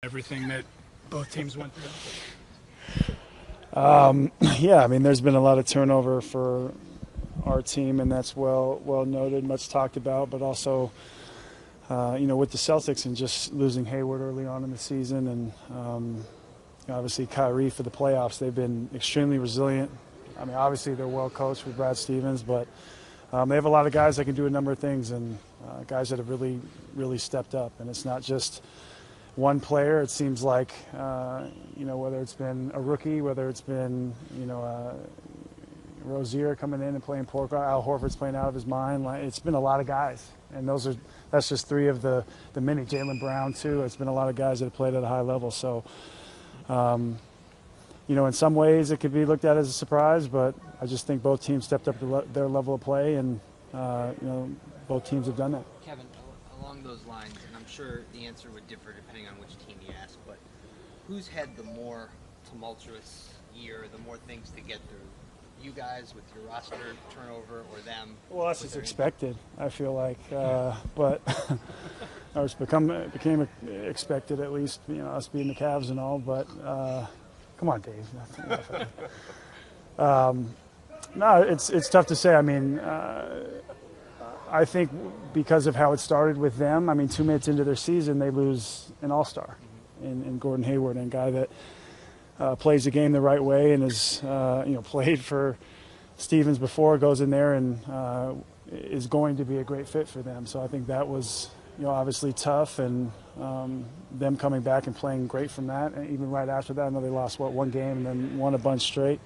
everything that both teams went through? Yeah, I mean, there's been a lot of turnover for our team, and that's well noted, much talked about, but also, with the Celtics and just losing Hayward early on in the season, and obviously Kyrie for the playoffs, they've been extremely resilient. I mean, obviously they're well coached with Brad Stevens, but they have a lot of guys that can do a number of things, and guys that have really, really stepped up. And it's not just one player. It seems like, whether it's been a rookie, whether it's been, Rozier coming in and playing poor, Al Horford's playing out of his mind. It's been a lot of guys, and that's just three of the many. Jaylen Brown too. It's been a lot of guys that have played at a high level. So, in some ways it could be looked at as a surprise, but I just think both teams stepped up to their level of play, and both teams have done that. Kevin, along those lines, and I'm sure the answer would differ depending on which team you ask, but who's had the more tumultuous year, the more things to get through? You guys with your roster turnover, or them? Well, that's just expected, I feel like. But it became expected, at least, us being the Cavs and all. But come on, Dave. No, it's tough to say. I mean, I think because of how it started with them, I mean, 2 minutes into their season, they lose an all-star in Gordon Hayward, and a guy that plays the game the right way and has played for Stevens before, goes in there and is going to be a great fit for them. So I think that was obviously tough, and them coming back and playing great from that. And even right after that, I know they lost one game and then won a bunch straight.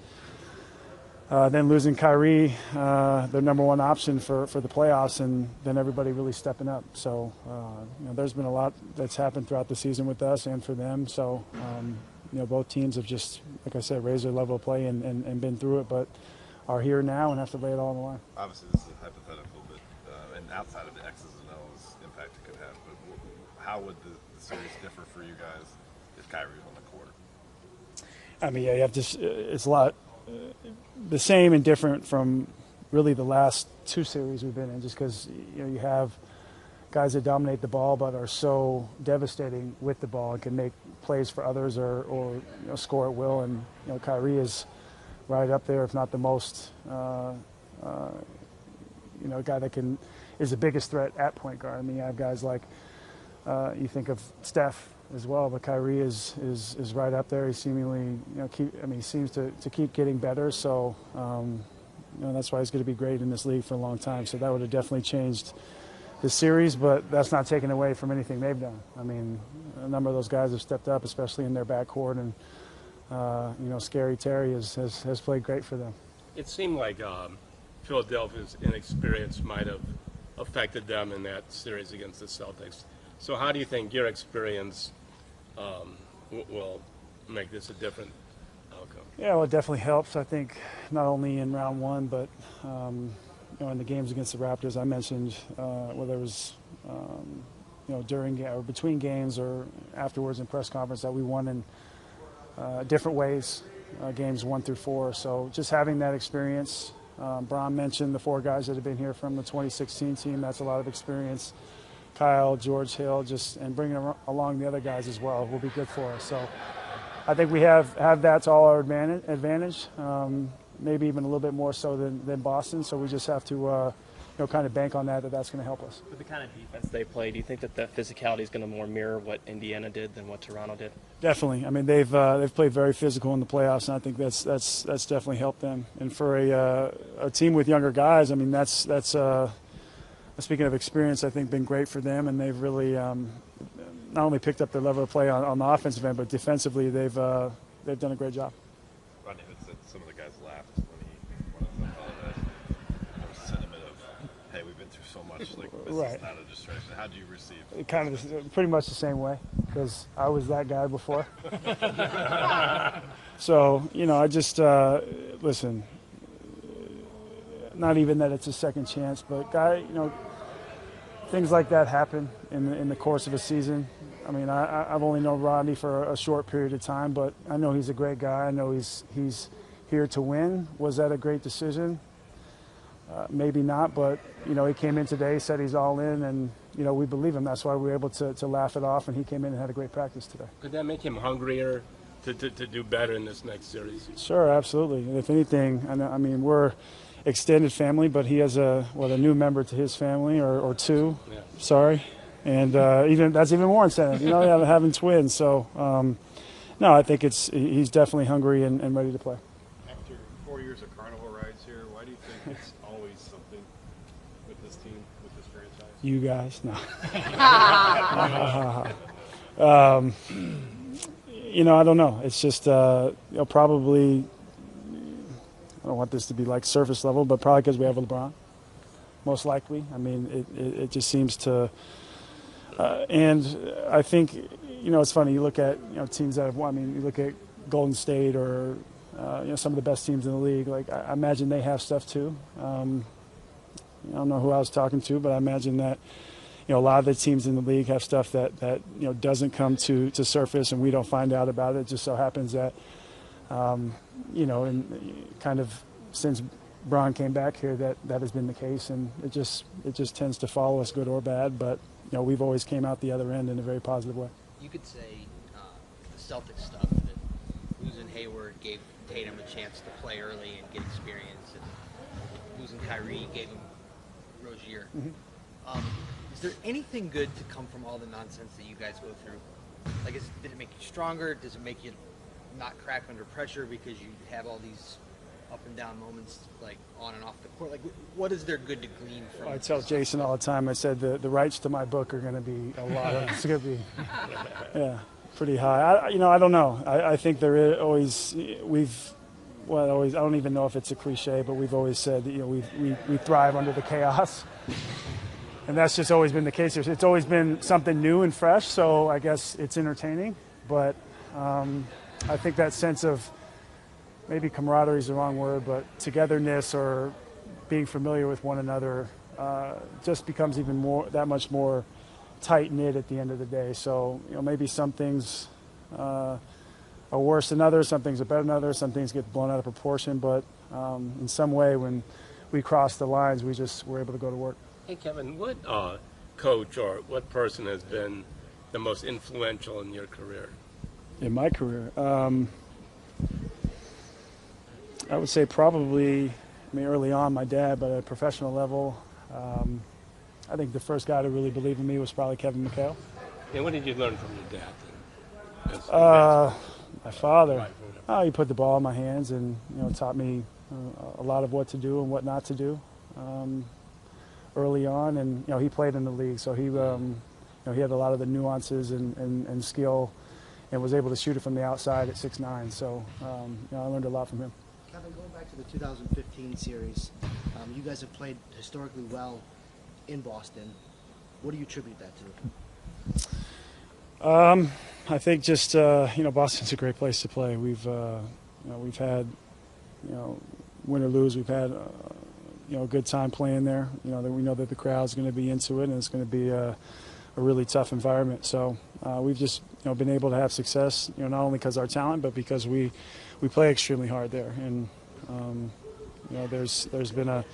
Then losing Kyrie, their number one option for the playoffs, and then everybody really stepping up. So there's been a lot that's happened throughout the season with us and for them. So both teams have just, like I said, raised their level of play and been through it, but are here now and have to lay it all on the line. Obviously, this is hypothetical, but and outside of the X's and O's impact it could have, but how would the series differ for you guys if Kyrie was on the court? I mean, yeah, you have to. It's a lot the same and different from really the last two series we've been in, just because you have guys that dominate the ball but are so devastating with the ball and can make plays for others or score at will. And Kyrie is right up there, if not the most, guy that is the biggest threat at point guard. I mean, you have guys like you think of Steph as well, but Kyrie is right up there. He seemingly he seems to keep getting better. So that's why he's going to be great in this league for a long time. So that would have definitely changed the series, but that's not taken away from anything they've done. I mean, a number of those guys have stepped up, especially in their backcourt, and Scary Terry has played great for them. It seemed like Philadelphia's inexperience might have affected them in that series against the Celtics. So how do you think your experience will make this a different outcome? Yeah, well, it definitely helps. I think not only in round one, but in the games against the Raptors, I mentioned whether it was during or between games or afterwards in press conference that we won in different ways, games 1 through 4. So just having that experience. Bron mentioned the 4 guys that have been here from the 2016 team. That's a lot of experience. Kyle, George Hill, and bringing along the other guys as well will be good for us. So I think we have that to all our advantage. Maybe even a little bit more so than Boston. So we just have to, kind of bank on that's going to help us. With the kind of defense they play, do you think that the physicality is going to more mirror what Indiana did than what Toronto did? Definitely. I mean, they've played very physical in the playoffs, and I think that's definitely helped them. And for a team with younger guys, I mean, that's speaking of experience, I think been great for them, and they've really not only picked up their level of play on the offensive end, but defensively they've done a great job. Rodney said some of the guys laughed when he apologized. There was sentiment of, hey, we've been through so much, this right. is not a distraction. How do you receive it? Kind of pretty much the same way, because I was that guy before. So, I just, listen, not even that it's a second chance, but things like that happen in the course of a season. I mean, I've only known Rodney for a short period of time, but I know he's a great guy. I know he's here to win. Was that a great decision? Maybe not, but he came in today, said he's all in, and we believe him. That's why we were able to laugh it off, and he came in and had a great practice today. Could that make him hungrier to do better in this next series? Sure, absolutely. And if anything, I mean, we're extended family, but he has a new member to his family, or two. Yeah. Sorry, and that's even more incentive. Having twins. So, no, I think he's definitely hungry and ready to play. After 4 years of carnival rides here, why do you think it's always something with this team, with this franchise? You guys, no. I don't know. It's just probably. I don't want this to be like surface level, but probably because we have LeBron, most likely. I mean, it just seems to. And I think, it's funny. You look at teams that have won. I mean, you look at Golden State or some of the best teams in the league. Like I imagine they have stuff too. I don't know who I was talking to, but I imagine that a lot of the teams in the league have stuff that doesn't come to surface, and we don't find out about it. It just so happens that. And kind of since Bron came back here, that has been the case, and it just tends to follow us, good or bad. But we've always came out the other end in a very positive way. You could say the Celtics stuff, that losing Hayward gave Tatum a chance to play early and get experience, and losing Kyrie gave him Rozier. Mm-hmm. Is there anything good to come from all the nonsense that you guys go through? Like, did it make you stronger? Does it make you not crack under pressure because you have all these up and down moments, like on and off the court? Like, what is there good to glean from? I tell Jason all the time. I said the rights to my book are going to be a lot. It's going to be, pretty high. I don't know. I think there is always I don't even know if it's a cliche, but we've always said we thrive under the chaos, and that's just always been the case. It's always been something new and fresh, so I guess it's entertaining, but. I think that sense of maybe camaraderie is the wrong word, but togetherness or being familiar with one another just becomes that much more tight-knit at the end of the day. So, maybe some things are worse than others, some things are better than others, some things get blown out of proportion, but in some way when we cross the lines, we're able to go to work. Hey, Kevin, what coach or what person has been the most influential in your career? In my career, I would say probably, early on, my dad, but at a professional level, I think the first guy to really believe in me was probably Kevin McHale. And what did you learn from your dad? My father, he put the ball in my hands and taught me a lot of what to do and what not to do early on. And he played in the league, so he had a lot of the nuances and skill. And was able to shoot it from the outside at 6'9". So I learned a lot from him. Kevin, going back to the 2015 series, you guys have played historically well in Boston. What do you attribute that to? I think just Boston's a great place to play. We've had win or lose, we've had a good time playing there. That we know that the crowd's going to be into it, and it's going to be a really tough environment. So we've just been able to have success, not only because of our talent, but because we play extremely hard there. And there's been a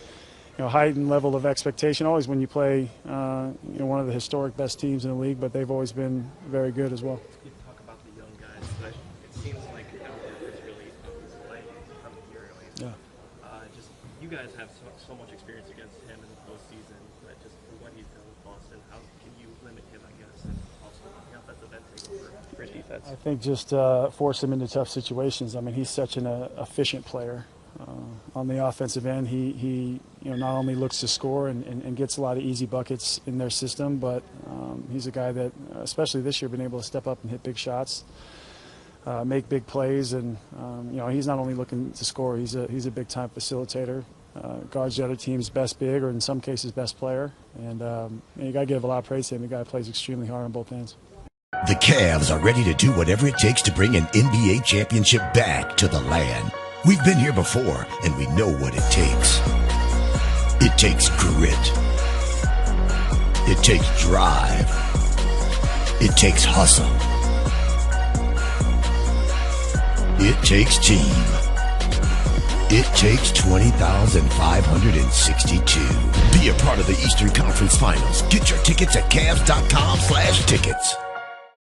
heightened level of expectation always when you play one of the historic best teams in the league, but they've always been very good as well. You talk about the young guys, but it seems like Albert is really up his play from here at least. Just you guys have so much experience against him in the postseason, but just for what he's done with Boston, how can you limit him, I guess, and also on the offensive end take over for defense? I think just force him into tough situations. I mean, he's such an efficient player. On the offensive end, he not only looks to score and gets a lot of easy buckets in their system, but he's a guy that, especially this year, been able to step up and hit big shots, make big plays, and he's not only looking to score; he's a big time facilitator. Guards the other team's best big, or in some cases, best player, and you got to give a lot of praise to him. The guy plays extremely hard on both ends. The Cavs are ready to do whatever it takes to bring an NBA championship back to the land. We've been here before, and we know what it takes. It takes grit. It takes drive. It takes hustle. It takes team. It takes 20,562. Be a part of the Eastern Conference Finals. Get your tickets at Cavs.com/tickets.